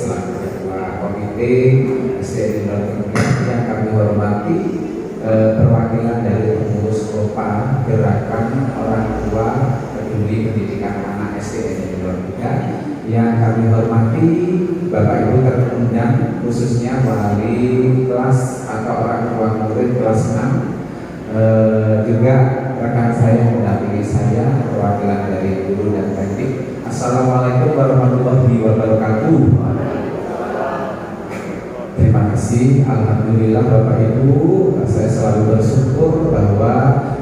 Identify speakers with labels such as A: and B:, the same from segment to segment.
A: selaku Ketua Komite SDN yang kami hormati, perwakilan dari pengurus KOPA Gerakan Orang Tua Peduli Pendidikan Anak SDN yang kami hormati, Bapak Ibu terundang, khususnya wali kelas atau orang tua murid kelas 6, juga rekan saya yang mendampingi saya, perwakilan dari guru dan teknik. Assalamualaikum warahmatullahi wabarakatuh. Terima kasih. Alhamdulillah Bapak Ibu, saya selalu bersyukur bahwa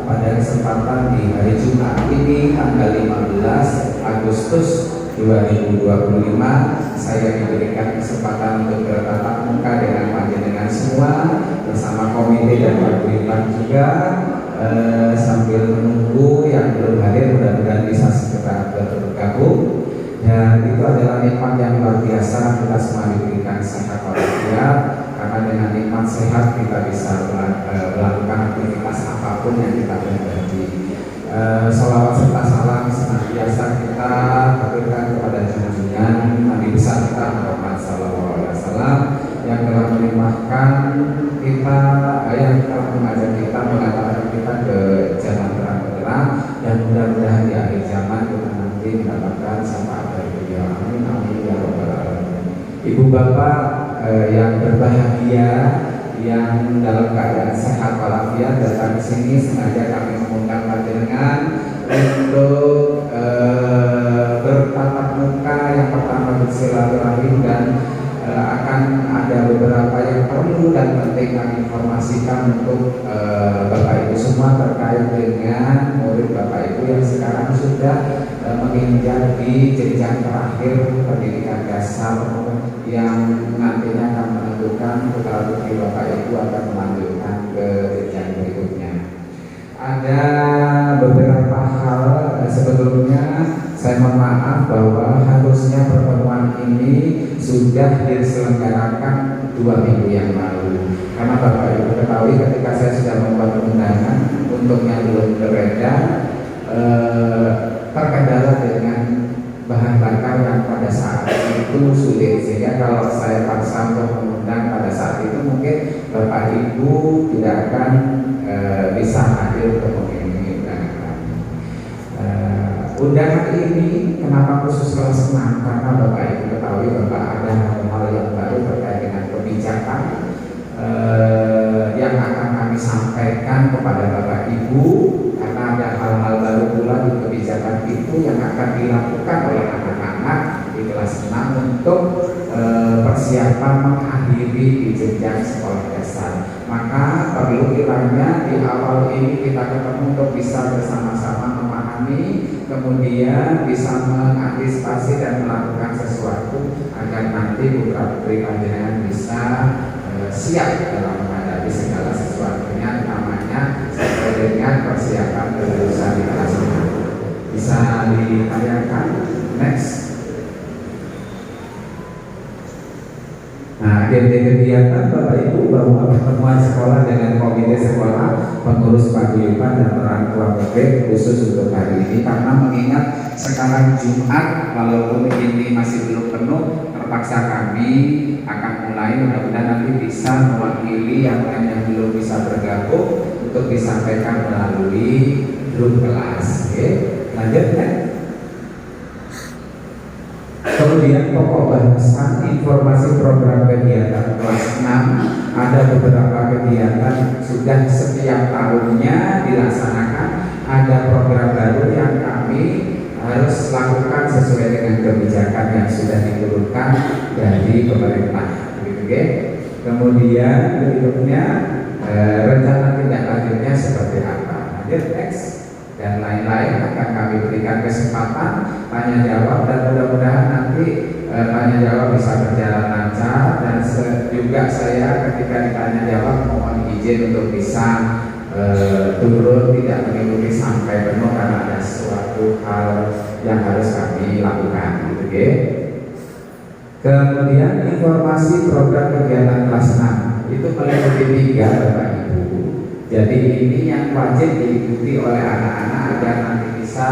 A: pada kesempatan di hari Jumat ini tanggal 15 Agustus 2025 saya diberikan kesempatan untuk bertatap muka dengan panjenengan semua bersama komite dan paguyuban juga, sambil menunggu yang belum hadir mudah-mudahan bisa segera bergabung. Dan itu adalah nikmat yang luar biasa, kita semua diberikan sehat walafiat, karena dengan nikmat sehat kita bisa melakukan aktivitas apapun yang kita kehendaki. Salawat serta salam senantiasa kita berikan kepada junjungan Nabi besar kita Muhammad sallallahu alaihi wasallam yang telah menyemahkan kita, yang telah mengajak kita, mengantarkan kita ke jalan terang benderang, dan mudah-mudahan di akhir zaman kita nanti mendapatkan syafaat dari beliau. Amin amin ya rabbal alamin. Ibu bapak yang berbahagia, yang dalam keadaan sehat walafiat datang ke sini, sengaja kami mengundang panjenengan untuk bertatap muka. Yang pertama bersilaturahim, dan akan ada beberapa yang perlu dan penting kami informasikan untuk Bapak Ibu semua terkait dengan murid Bapak Ibu yang sekarang sudah menginjak di jenjang terakhir pendidikan dasar, yang nantinya akan menentukan putra-putri Bapak Ibu akan melanjutkan ke jenjang berikutnya. Ada beberapa hal sebelumnya saya mohon maaf bahwa harusnya pertemuan ini sudah diselenggarakan 2 minggu yang lalu, karena Bapak Ibu ketahui ketika saya sudah membuat undangan untuk yang belum beredar, terkendala dengan bahan bakar yang pada saat itu sulit, sehingga kalau saya paksa untuk mengundang pada saat itu mungkin Bapak Ibu tidak akan bisa hadir untuk mengiringi undangan kami. Undangan ini kenapa khusus kelas 6? Karena Bapak Ibu ketahui bahwa ada hal-hal yang baru terkait dengan kebijakan yang akan kami sampaikan kepada Bapak Ibu, karena ada hal-hal baru pula di kebijakan itu yang akan dilakukan oleh anak-anak di kelas 6 untuk persiapan mengakhiri di jenjang sekolah dasar. Maka perlu kiranya di awal ini kita ketemu untuk bisa bersama-sama memahami, kemudian bisa mengantisipasi dan melakukan sesuatu agar nanti putra-putri panjenengan bisa siap dalam menghadapi segala sesuatunya, namanya sesuai dengan persiapan kelulusan di kelas 6. Bisa ditayangkan next. Nah, agenda kegiatan Bapak Ibu bahwa pertemuan sekolah dengan komite sekolah, pengurus paguyuban dan orang tua murid khusus untuk hari ini, karena mengingat sekarang Jumat, walaupun ini masih belum penuh, terpaksa kami akan mulai, mudah-mudahan nanti bisa mewakili yang lain yang belum bisa bergabung untuk disampaikan melalui grup kelas. Oke, lanjut ya. Kemudian pokok bahasan informasi program kegiatan kelas 6, ada beberapa kegiatan sudah setiap tahunnya dilaksanakan, ada program baru yang kami harus lakukan sesuai dengan kebijakan yang sudah diturunkan dari pemerintah. Oke. Kemudian berikutnya rencana tindak lanjutnya seperti apa? Lanjut next. Dan lain-lain akan kami berikan kesempatan tanya jawab, dan mudah-mudahan nanti tanya jawab bisa berjalan lancar, dan juga saya ketika ditanya jawab mohon izin untuk bisa turun, tidak mengikuti sampai penuh karena ada suatu hal yang harus kami lakukan. Oke. Kemudian informasi program kegiatan kelas 6 itu meliputi 3 Bapak Ibu. Jadi ini yang wajib diikuti oleh anak-anak agar nanti bisa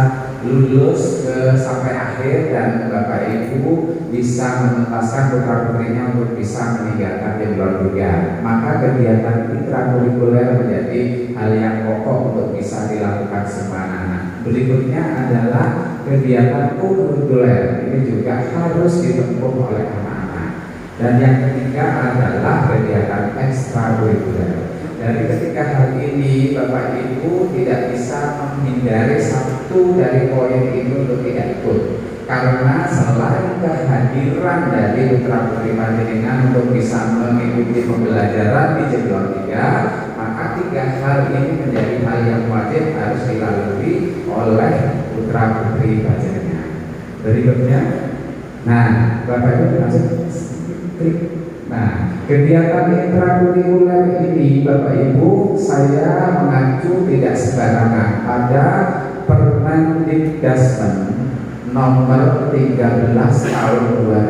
A: lulus sampai akhir dan Bapak Ibu bisa menuntaskan putra-putrinya untuk bisa meninggalkan jenjang juga. Maka kegiatan intrakurikuler menjadi hal yang pokok untuk bisa dilakukan semua anak. Berikutnya adalah kegiatan kurikuler. Ini juga harus ditempuh oleh anak-anak. Dan yang ketiga adalah kegiatan ekstrakurikuler. Dari ketika hal ini Bapak Ibu tidak bisa menghindari satu dari poin ini untuk tidak ikut, karena selain kehadiran dari putra putri panjenengan untuk bisa mengikuti pembelajaran di Jenderal 3, maka tiga hal ini menjadi hal yang wajib harus dilalui oleh putra putri panjenengan. Berikutnya, nah Bapak Ibu langsung klik. Nah, kegiatan intrakurikuler ini Bapak Ibu saya mengacu tidak sembarangan pada Permendikbud nomor 13 tahun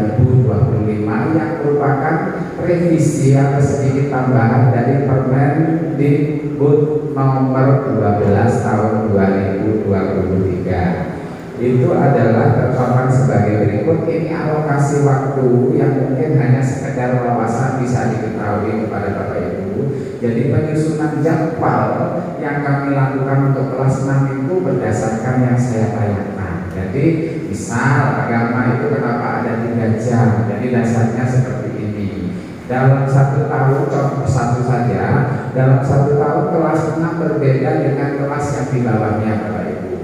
A: 2025 yang merupakan revisi atau sedikit tambahan dari Permendikbud nomor 12 tahun 2023. Itu adalah terpampang sebagai berikut. Ini alokasi waktu yang mungkin hanya sekedar wawasan bisa diketahui kepada Bapak Ibu. Jadi penyusunan jadwal yang kami lakukan untuk kelas 6 itu berdasarkan yang saya tanyakan. Jadi misal agama itu kenapa ada 3 jam. Jadi dasarnya seperti ini. Dalam 1 tahun, contoh satu saja, dalam 1 tahun kelas 6 berbeda dengan kelas yang di bawahnya Bapak Ibu.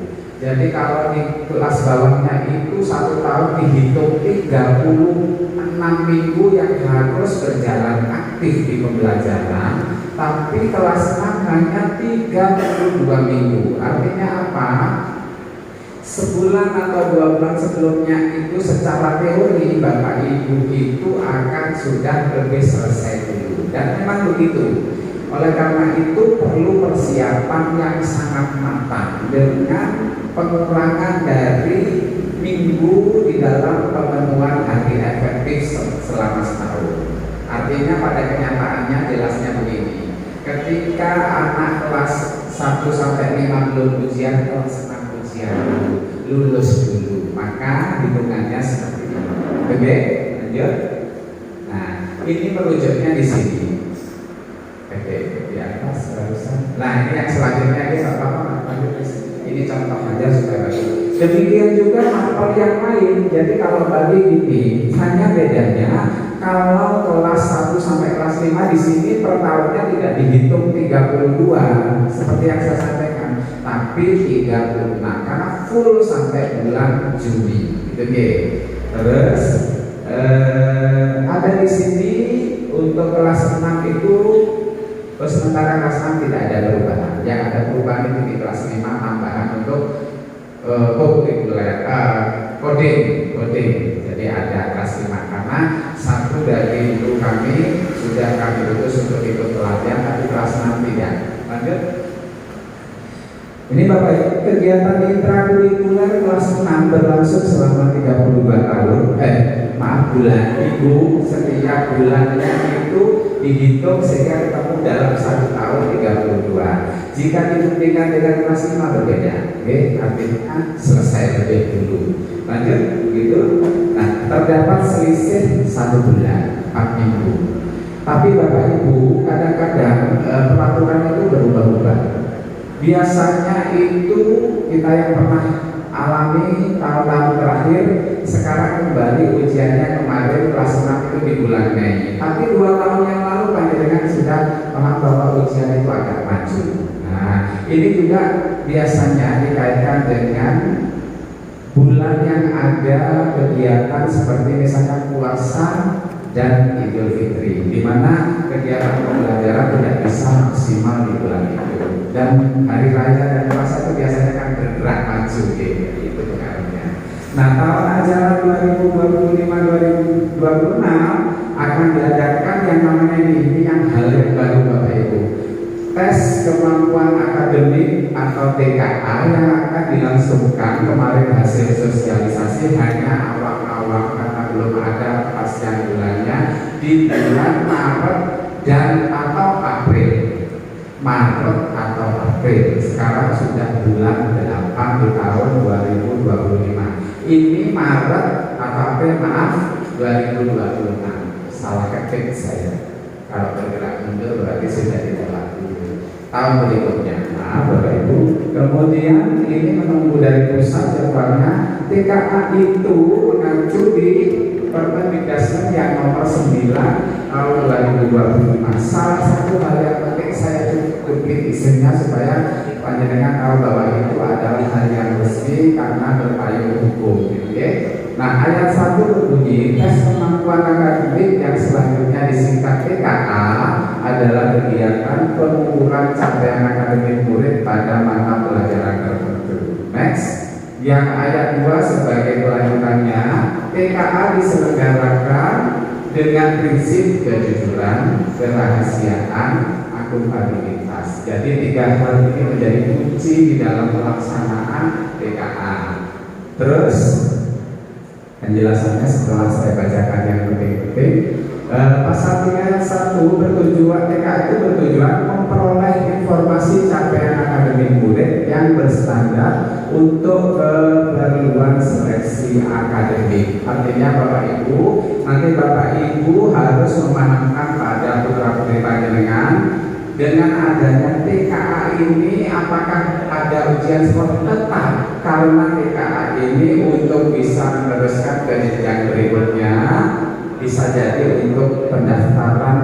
A: Jadi kalau di kelas bawahnya itu 1 tahun dihitung 36 minggu yang harus berjalan aktif di pembelajaran, tapi kelas 6 hanya 32 minggu. Artinya apa? Sebulan atau 2 bulan sebelumnya itu secara teori Bapak Ibu itu akan sudah lebih selesai dulu. Dan memang begitu. Oleh karena itu perlu persiapan yang sangat matang dengan pengurangan dari minggu di dalam pemenuhan hari efektif selama setahun. Artinya pada kenyataannya jelasnya begini. Ketika anak kelas 1 sampai 5 belum ujian, kelas 6 ujian lulus dulu, maka hitungannya seperti ini. Oke, lanjut. Nah, ini merujuknya di sini. Oke, di atas barusan. Nah, ini yang selanjutnya ini apa? Ini contoh saja supaya bagus. Demikian juga mapel yang lain. Jadi kalau bagi ini hanya bedanya kalau kelas 1 sampai kelas 5 di sini per tahunnya tidak dihitung 32 seperti yang saya sampaikan, tapi 36 karena full sampai bulan Juni. Gitu ya. Terus ada di sini untuk kelas 6 itu sementara kelas 6 tidak ada perubahan. Yang ada perubahan itu di kelas 5 tambahan untuk coding. Jadi ada kelas 5 karena satu dari guru kami sudah kami utus untuk ikut pelatihan, tapi kelas 6 tidak. Lanjut. Ini Bapak Ibu, kegiatan intrakurikuler kelas 6 berlangsung selama 32 tahun. Bulan Ibu, setiap bulannya itu dihitung sehingga ketemu dalam 1 tahun 32. Jika dibandingkan dengan kelas 5 berbeda. Oke, artinya selesai lebih dulu. Lanjut, begitu. Nah, terdapat selisih 1 bulan, 4 minggu. Tapi Bapak Ibu, kadang-kadang peraturan itu berubah-ubah. Biasanya itu kita yang pernah alami tahun-tahun terakhir, sekarang kembali ujiannya kemarin kelas 6 itu di bulan Mei. Tapi 2 tahun yang lalu panjenengan sudah paham bahwa ujian itu agak maju. Nah, ini juga biasanya dikaitkan dengan bulan yang ada kegiatan seperti misalkan puasa dan Idul Fitri, di mana kegiatan pembelajaran tidak bisa maksimal di bulan itu. Dan hari raya dan puasa itu biasanya kan bergerak maju, gitu. Itu pengaruhnya. Nah, tahun ajaran 2025-2026 akan diadakan yang namanya ini yang hal yang baru Bapak Ibu. Tes kemampuan akademik atau TKA yang akan dilangsungkan. Kemarin hasil sosialisasi hanya awal-awal karena belum ada kepastian bulannya di bulan Maret dan atau April. Maret atau April. Sekarang sudah bulan 8 di tahun 2025. Ini Maret atau April, maaf, 2026. Salah ketik saya. Kalau bergerak mundur berarti sudah dilewati tahun berikutnya. Nah, Bapak Ibu, kemudian ini menunggu dari pusat jadwalnya. TKA itu mengacu di Permendikbud yang nomor 9 tahun 2025. Salah satu hal yang penting saya cukup isinya supaya panjenengan tahu bahwa itu adalah hal yang resmi karena berpayung hukum, gitu ya. Nah, ayat 1 berbunyi, tes kemampuan akademik yang selanjutnya disingkat TKA adalah kegiatan pengukuran capaian akademik murid pada mata pelajaran tertentu. Next. Yang ayat 2 sebagai kelanjutannya, TKA diselenggarakan dengan prinsip kejujuran, kerahasiaan, akuntabilitas. Jadi 3 hal ini menjadi kunci di dalam pelaksanaan TKA. Terus penjelasannya setelah saya bacakan yang penting-penting. Pasal 3 ayat 1 bertujuan, TKA itu bertujuan memperoleh informasi capaian akademik murid yang berstandar untuk keperluan seleksi akademik. Artinya Bapak Ibu, nanti Bapak Ibu harus memahamkan pada putra-putri panjenengan dengan adanya TKA ini apakah ada ujian sekolah tetap, karena TKA ini untuk bisa meneruskan ke jenjang berikutnya, bisa jadi untuk pendaftaran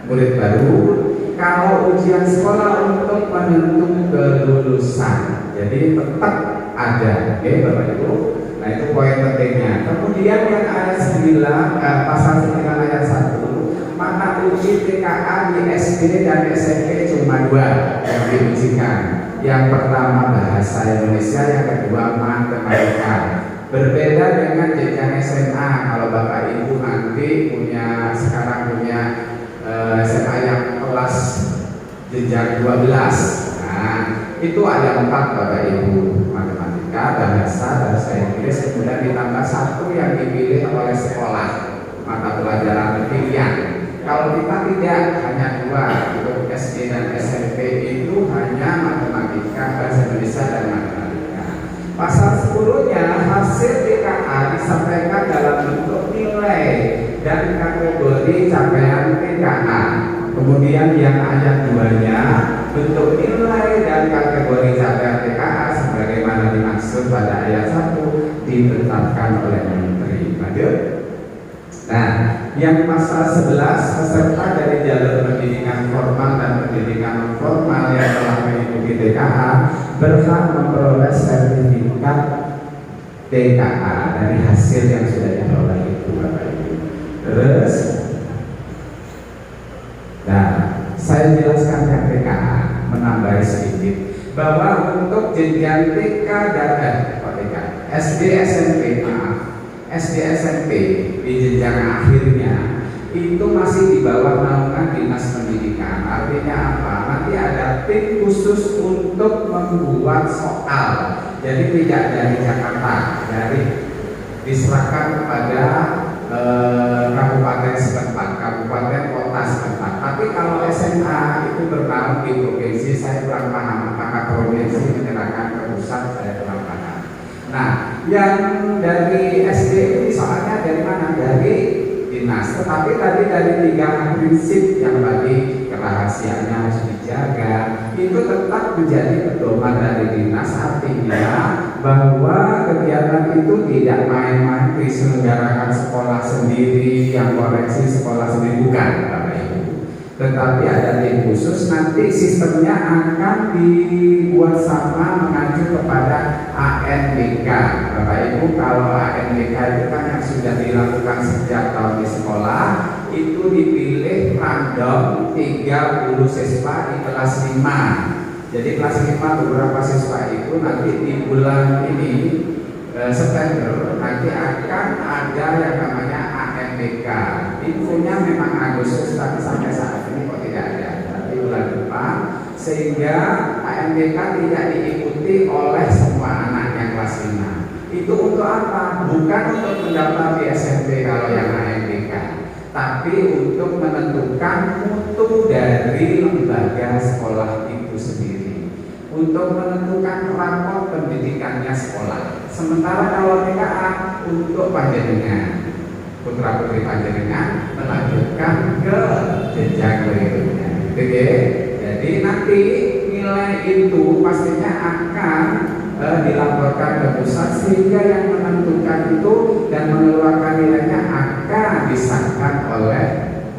A: murid baru. Kalau ujian sekolah untuk penentu kelulusan, jadi tetap ada, oke Bapak Ibu. Nah itu poin pentingnya. Kemudian yang ayat 9, pasal 9 ayat 1, mata uji TKA di SD dan SMP cuma 2 yang diujikan. Yang pertama bahasa Indonesia, yang kedua matematika. Berbeda dengan jenjang SMA. Kalau Bapak Ibu nanti sekarang punya SMA yang kelas jenjang 12, nah itu ada 4 Bapak Ibu, matematika, bahasa Inggris, kemudian ditambah 1 yang dipilih oleh sekolah mata pelajaran pilihan. Kalau kita tidak, hanya 2 untuk SD dan SMP itu hanya matematika, bahasa Indonesia dan matematika. Pasal 10-nya hasil TKA disampaikan dalam bentuk nilai dan kategori capaian TKA. Kemudian yang ayat 2-nya bentuk nilai dan kategori capaian TKA sebagaimana dimaksud pada ayat 1 ditetapkan oleh Menteri. Lanjut. Nah, yang pasal 11, peserta dari jalur pendidikan formal dan pendidikan non formal yang telah mengikuti TKA berhak memperoleh sertifikat TKA dari hasil yang sudah diperoleh itu, Bapak Ibu. Terus, nah, saya jelaskan yang TKA, menambah sedikit bahwa untuk jenjang TK dan SD SMP, SD SMP di jenjang akhirnya itu masih di bawah naungan Dinas Pendidikan. Artinya apa? Nanti ada tim khusus untuk membuat soal. Jadi tidak dari Jakarta, diserahkan kepada kabupaten setempat, kabupaten kota setempat. Tapi kalau SMA itu bernaung di provinsi, saya kurang paham apakah provinsi menyerahkan ke pusat, saya kurang paham. Nah, yang dari SD ini soalnya dari mana? Dari dinas. Tetapi tadi dari 3 prinsip yang tadi kerahasiaannya harus dijaga, itu tetap menjadi pedoman dari dinas. Artinya bahwa kegiatan itu tidak main-main diselenggarakan sekolah sendiri, yang koreksi sekolah sendiri, bukan Bapak Ibu. Tetapi ada tim khusus, nanti sistemnya akan dibuat sama mengacu kepada ANBK. Bapak Ibu, kalau ANBK itu kan yang sudah dilakukan sejak tahun di sekolah, itu dipilih random 30 siswa di kelas 5. Jadi kelas 5 beberapa siswa itu nanti di bulan ini September nanti akan ada yang namanya ANBK. Infonya memang Agustus, tapi sampai saat ini kok tidak ada. Tapi bulan depan, sehingga ANBK tidak diikuti oleh semua anak yang kelas 5. Itu untuk apa? Bukan untuk mendaftar di SMP kalau yang ANBK, tapi untuk menentukan mutu dari lembaga sekolah itu sendiri, untuk menentukan rapor pendidikannya sekolah. Sementara kalau TKA untuk panjenengan, putra putri panjenengan melanjutkan ke jenjang berikutnya. Oke, jadi nanti nilai itu pastinya akan dilaporkan ke pusat, sehingga yang menentukan itu dan mengeluarkan nilainya akan disahkan oleh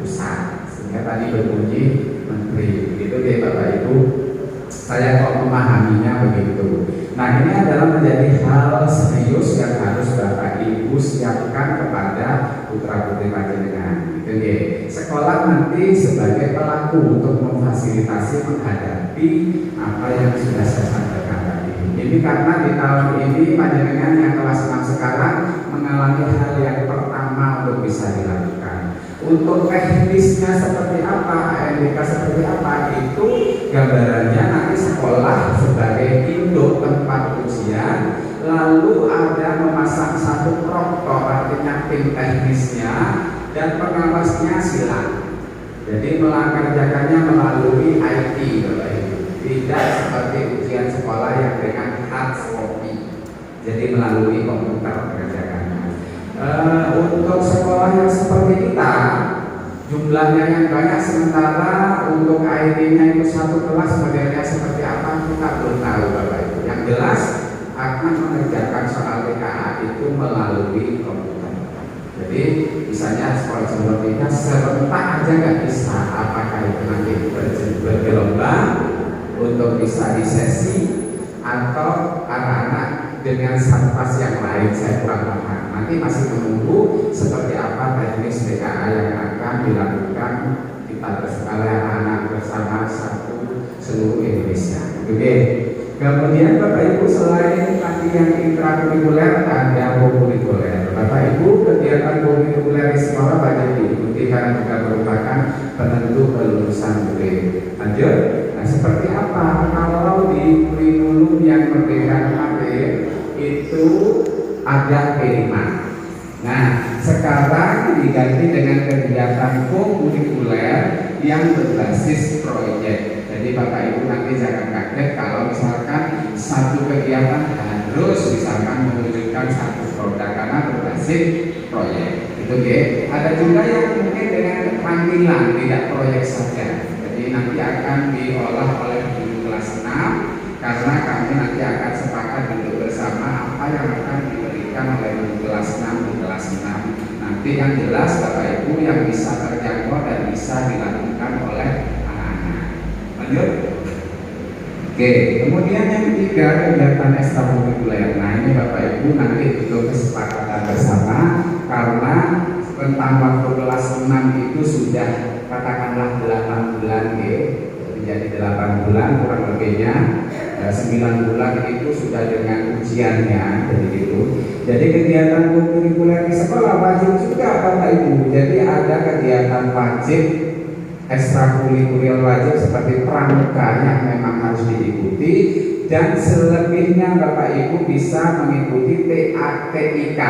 A: pusat, sehingga tadi berbunyi menteri. Gitu deh Bapak Ibu, saya kok memahaminya begitu. Nah, ini adalah menjadi hal serius yang harus Bapak Ibu siapkan kepada putra putri panjenengan. Gitu deh. Sekolah nanti sebagai pelaku untuk memfasilitasi menghadapi apa yang sudah saya sampaikan tadi. Ini karena di tahun ini panjenengan yang kelas 6 sekarang mengalami hal yang pertama untuk bisa dilakukan. Untuk teknisnya seperti apa, ANBK seperti apa, itu gambarannya nanti sekolah sebagai induk tempat ujian, lalu ada memasang satu proktor, artinya tim teknisnya, dan pengawasnya silang. Jadi mengerjakannya melalui IT, Bapak Ibu. Tidak seperti ujian sekolah yang dengan hard copy, jadi melalui komputer mengerjakannya. Untuk sekolah yang seperti kita, jumlahnya yang banyak, sementara untuk IT-nya itu satu kelas modelnya seperti apa kita belum tahu Bapak Ibu. Yang jelas akan mengerjakan soal TKA itu melalui komputer. Jadi misalnya sekolah sebelumnya serentak aja nggak bisa, apakah itu nanti bergelombang untuk bisa di sesi atau anak-anak dengan satpas yang lain, saya kurang paham. Nanti masih menunggu seperti apa teknis TKA yang akan dilakukan kita oleh anak-anak bersama satu seluruh Indonesia. Oke. Kemudian Bapak Ibu, selain tadi yang intrakurikuler, ada kokurikuler. Bapak Ibu, kegiatan kokurikuler di sekolah banyak diikuti karena juga merupakan penentu kelulusan murid. Lanjut. Nah, seperti apa kalau di kurikulum yang merdeka kemarin itu ada P5. Nah, sekarang diganti dengan kegiatan kokurikuler yang berbasis proyek. Jadi Bapak Ibu nanti jangan kaget kalau misalkan satu kegiatan harus misalkan menunjukkan satu produk karena berbasis proyek. Itu ya. Ada juga yang mungkin dengan tampilan tidak proyek saja. Nanti akan diolah oleh guru kelas 6, karena kami nanti akan sepakat duduk bersama apa yang akan diberikan oleh guru kelas 6 di kelas 6. Nanti yang jelas Bapak Ibu yang bisa terjangkau dan bisa dilakukan oleh anak-anak. Lanjut. Oke, kemudian yang ketiga, kegiatan ekstrakurikuler. Nah, ini Bapak Ibu nanti untuk kesepakatan bersama, karena tentang waktu kelas 6 itu sudah katakanlah 8 bulan jadi 8 bulan kurang lebihnya 9 bulan itu sudah dengan ujiannya, jadi itu. Jadi kegiatan kurikuler di sekolah wajib juga Bapak Ibu. Jadi ada kegiatan wajib, ekstrakurikuler wajib seperti pramuka yang memang harus diikuti, dan selebihnya Bapak Ibu bisa mengikuti TIK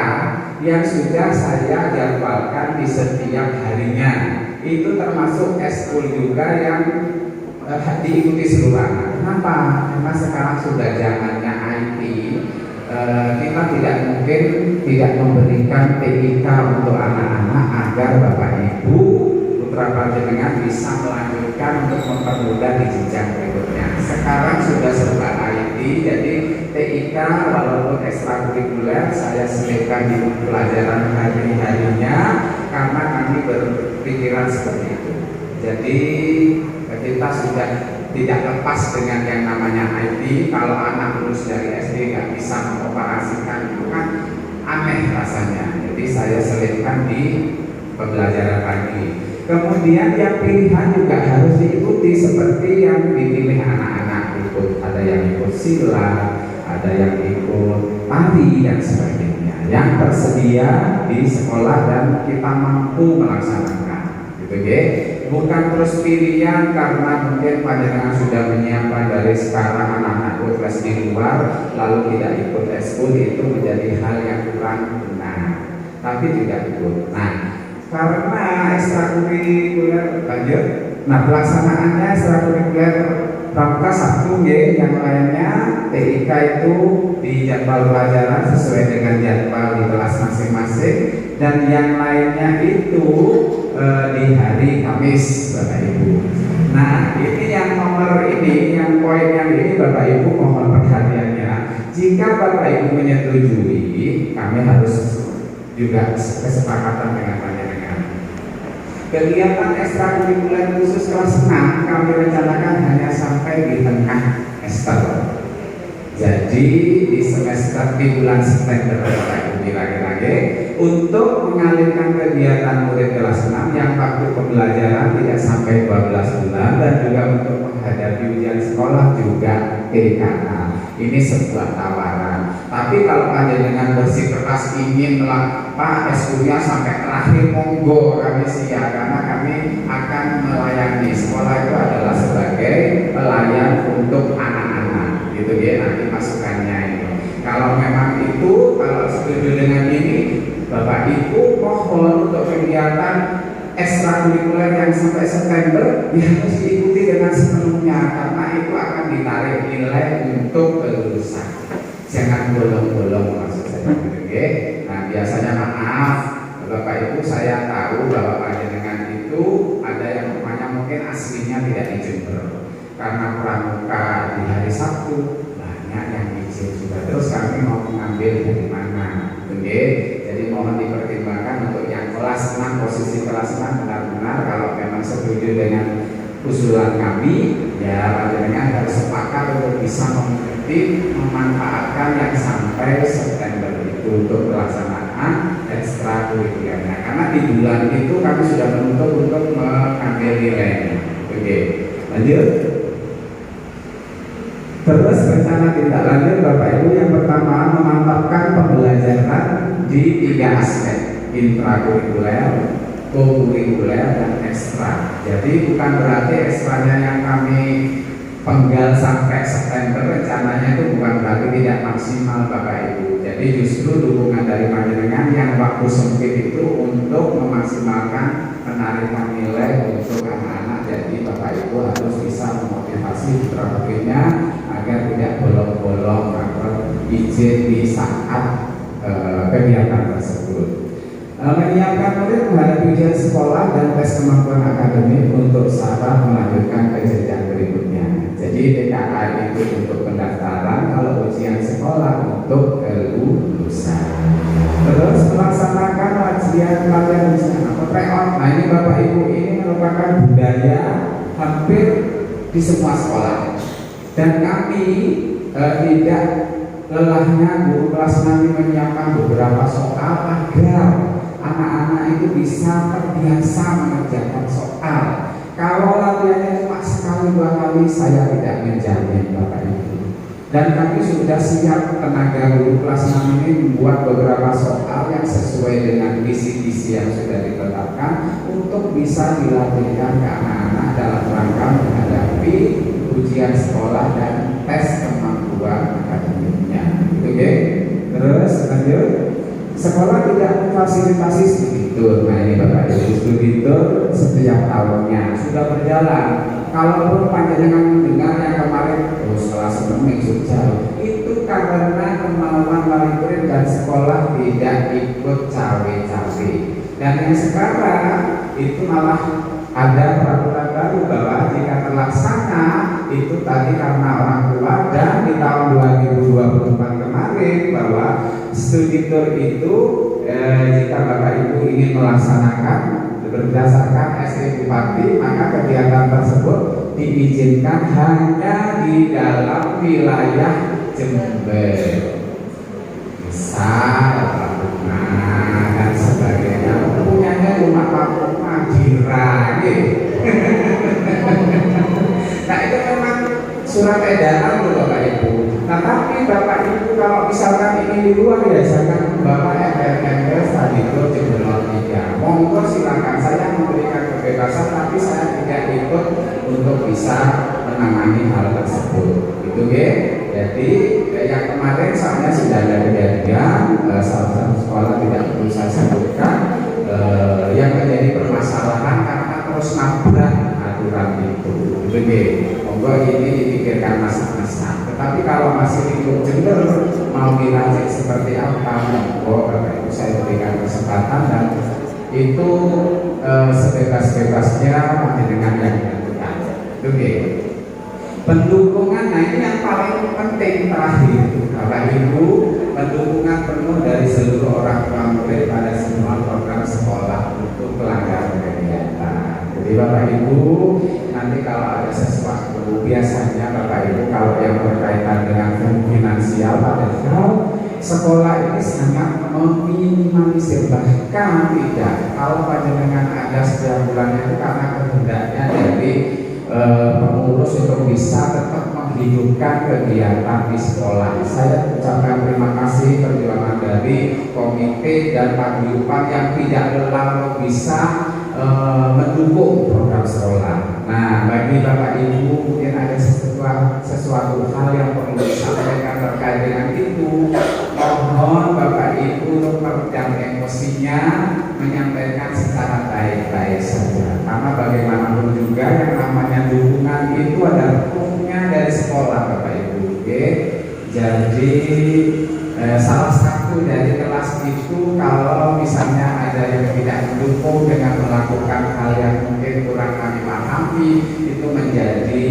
A: yang sudah saya jadwalkan di setiap harinya. Itu termasuk eskul juga yang diikuti seluruh anak. Kenapa? Karena sekarang sudah zamannya IT, kita tidak mungkin tidak memberikan TIK untuk anak-anak agar Bapak Ibu putra panjenengan bisa melanjutkan untuk mempermudah di jenjang berikutnya. Sekarang sudah serba IT, jadi TIK walaupun ekstrakurikuler saya selipkan di pelajaran hari-harinya karena kami berpikiran seperti itu. Jadi kita sudah tidak lepas dengan yang namanya IT. Kalau anak lulus dari SD nggak bisa mengoperasikan itu kan aneh rasanya. Jadi saya selipkan di pembelajaran pagi. Kemudian yang pilihan juga harus diikuti seperti yang dipilih anak-anak ikut. Ada yang ikut silat, ada yang ikut tari dan sebagainya. Yang tersedia di sekolah dan kita mampu melaksanakan. Gitu ya. Bukan terus pilihan karena mungkin panjenengan sudah menyiapkan dari sekarang anak-anak kelas di luar lalu tidak ikut eskul, itu menjadi hal yang kurang benar. Tapi tidak ikut. Nah, karena ekstrakurikuler lanjut. Nah, pelaksanaannya ekstrakurikuler pramuka Sabtu ya, yang lainnya TIK itu di jadwal pelajaran sesuai dengan jadwal di kelas masing-masing, dan yang lainnya itu di hari Kamis, Bapak Ibu. Nah, ini yang nomor ini, yang poin yang ini Bapak Ibu mohon perhatiannya. Jika Bapak Ibu menyetujui, kami harus juga kesepakatan dengan panjenengan. Kegiatan ekstrakurikuler khusus kelas 6 kami rencanakan hanya sampai di tengah semester. Jadi di semester di bulan September lagi untuk mengalihkan kegiatan murid kelas 6 yang waktu pembelajaran tidak sampai 12 bulan, dan juga untuk menghadapi ujian sekolah juga TKA. Ini sebuah tawaran. Tapi kalau panjenengan bersikeras ingin Pak S-nya sampai terakhir, monggo, kami siap, karena kami akan melayani. Sekolah itu adalah sebagai pelayan untuk anak-anak, gitu ya, nanti masukannya itu. Kalau memang itu, kalau setuju dengan ini, Bapak Ibu mohon untuk kegiatan ekstrakurikuler yang sampai September ya harus diikuti dengan sepenuhnya, karena itu akan ditarik nilai untuk kelulusan. Jangan bolong-bolong, maksud saya gitu ya. Nah, biasanya maaf Bapak Ibu, saya tahu bahwa panjenengan itu ada yang rumahnya mungkin aslinya tidak di Jember, karena pramuka di hari Sabtu banyak yang izin juga. Terus kami mau mengambil dari mana, gitu ya. Jadi mohon dipertimbangkan untuk yang kelas 6, posisi kelas 6 benar-benar kalau memang setuju dengan usulan kami, ya panjenengan harus sepakat untuk bisa mengikuti, memanfaatkan yang sampai September itu untuk pelaksanaan ekstrakurikulernya. Karena di bulan itu kami sudah menuntut untuk mengambil nilainya. Oke, lanjut. Terus rencana tindak lanjut Bapak Ibu, yang pertama memantapkan pembelajaran di 3 aspek: intrakurikuler, kokurikuler, dan ekstra. Jadi bukan berarti ekstranya yang kami penggal sampai September, rencananya itu bukan berarti tidak maksimal Bapak Ibu. Jadi justru dukungan dari panjenengan yang waktu sempit itu untuk memaksimalkan penarikan nilai untuk anak-anak. Jadi Bapak Ibu harus bisa memotivasi putra-putrinya agar tidak bolong-bolong atau izin di saat kegiatan tersebut. Menyiapkan murid menghadapi ujian sekolah dan tes kemampuan akademik untuk saat melanjutkan ke jenjang berikutnya. Jadi TKA itu untuk pendaftaran, kalau ujian sekolah untuk kelulusan. Terus melaksanakan ujian pelatihan ujian atau PO. Nah, ini Bapak Ibu, ini merupakan budaya hampir di semua sekolah. Dan kami tidak lelahnya guru kelas nanti menyiapkan beberapa soal agar anak-anak itu bisa terbiasa mengerjakan soal. Kalau latihannya cuma sekali 2 kali, saya tidak menjamin Bapak Ibu. Dan kami sudah siap, tenaga guru kelas 6 ini membuat beberapa soal yang sesuai dengan visi-visi yang sudah ditetapkan untuk bisa dilatihkan ke anak-anak dalam rangka menghadapi ujian sekolah dan tes kemampuan akademiknya. Oke. Terus lanjut. Sekolah tidak memfasilitasi studi tour. Nah, ini Bapak Ibu, studi tour setiap tahunnya sudah berjalan. Kalaupun panjenengan mendengar yang kemarin, sekolah seneng jauh, itu karena kemauan wali murid dan sekolah tidak ikut cawe-cawe. Dan yang sekarang itu malah ada peraturan baru bahwa jika terlaksana itu tadi karena orang tua, dan di tahun 2024 kemarin bahwa studi tour itu jika Bapak Ibu ingin melaksanakan berdasarkan SE Bupati, maka kegiatan tersebut diizinkan hanya di dalam wilayah Jember, misal Papua dan sebagainya. Punyanya rumah Papua Madura nah, itu memang surat edaran loh Bapak Ibu. Nah, tapi Bapak Ibu kalau misalkan ini di luar, ya jangan membawa ember-ember tadi itu Jember 3. Monggo silakan, saya memberikan kebebasan, tapi saya tidak ikut untuk bisa menangani hal tersebut. Itu ya. Jadi yang kemarin soalnya sudah ada kejadian, salah satu sekolah tidak perlu saya sebutkan. Yang kesalahan karena terus nabrak aturan itu. Oke, monggo ini dipikirkan masa-masa. Tetapi kalau masih ikut benar mau diracik seperti apa, monggo Bapak Ibu saya berikan kesempatan dan itu sebebas-bebasnya dengan yang menentukan. Oke. Pendukungan, nah ini yang paling penting terakhir Bapak Ibu, pendukungan penuh dari seluruh orang tua murid pada semua program sekolah untuk pelanggaran kegiatan. Jadi Bapak Ibu nanti kalau ada sesuatu, biasanya Bapak Ibu kalau yang berkaitan dengan finansial padahal sekolah ini sangat meminimalisir, bahkan tidak kalau panjenengan ada setiap bulannya itu karena kehendaknya dari pengurus untuk bisa tetap menghidupkan kegiatan di sekolah. Saya ucapkan terima kasih perjuangan dari komite dan paguyuban yang tidak lelah bisa mendukung program sekolah. Nah, bagi Bapak Ibu mungkin ada sesuatu hal yang perlu disampaikan terkait dengan itu, mohon Bapak Ibu untuk meredam emosinya, menyampaikan secara baik-baik saja. Karena bagaimanapun juga yang namanya dukungan itu adalah hukumnya dari sekolah Bapak Ibu. Oke? Jadi salah satu dari kelas itu kalau misalnya ada yang tidak mendukung dengan melakukan hal yang mungkin kurang kami pahami, itu menjadi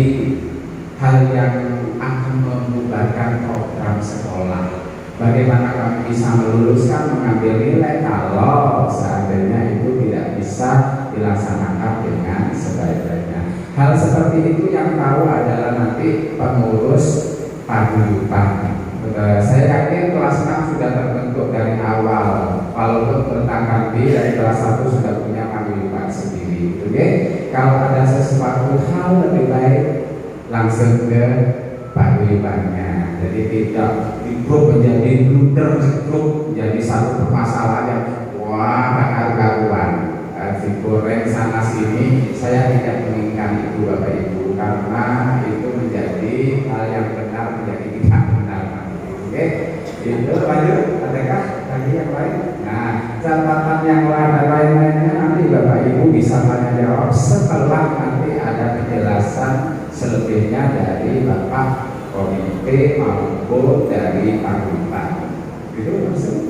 A: hal yang akan membubarkan program sekolah. Bagaimana kami bisa meluluskan mengambil nilai kalau seandainya itu tidak bisa dilaksanakan dengan sebaik-baiknya. Hal seperti itu yang tahu adalah nanti pengurus paguyuban. Saya yakin kelas 6 sudah terbentuk dari awal. Walaupun tentang B dari kelas 1 sudah punya paguyuban sendiri. Oke? Kalau ada sesuatu hal lebih baik langsung ke paguyubannya. Jadi tidak di grup menjadi blunder, grup menjadi satu permasalahan yang wah karuan. Digoreng sana sini. Saya tidak menginginkan itu Bapak Ibu karena itu menjadi hal yang benar menjadi tidak benar. Oke, itu lanjut. Adakah lagi yang lain? Nah, catatan yang lain-lainnya nanti Bapak Ibu bisa tanya jawab setelah nanti ada penjelasan selebihnya dari Bapak komite maupun dari paguyuban. Itu maksudnya.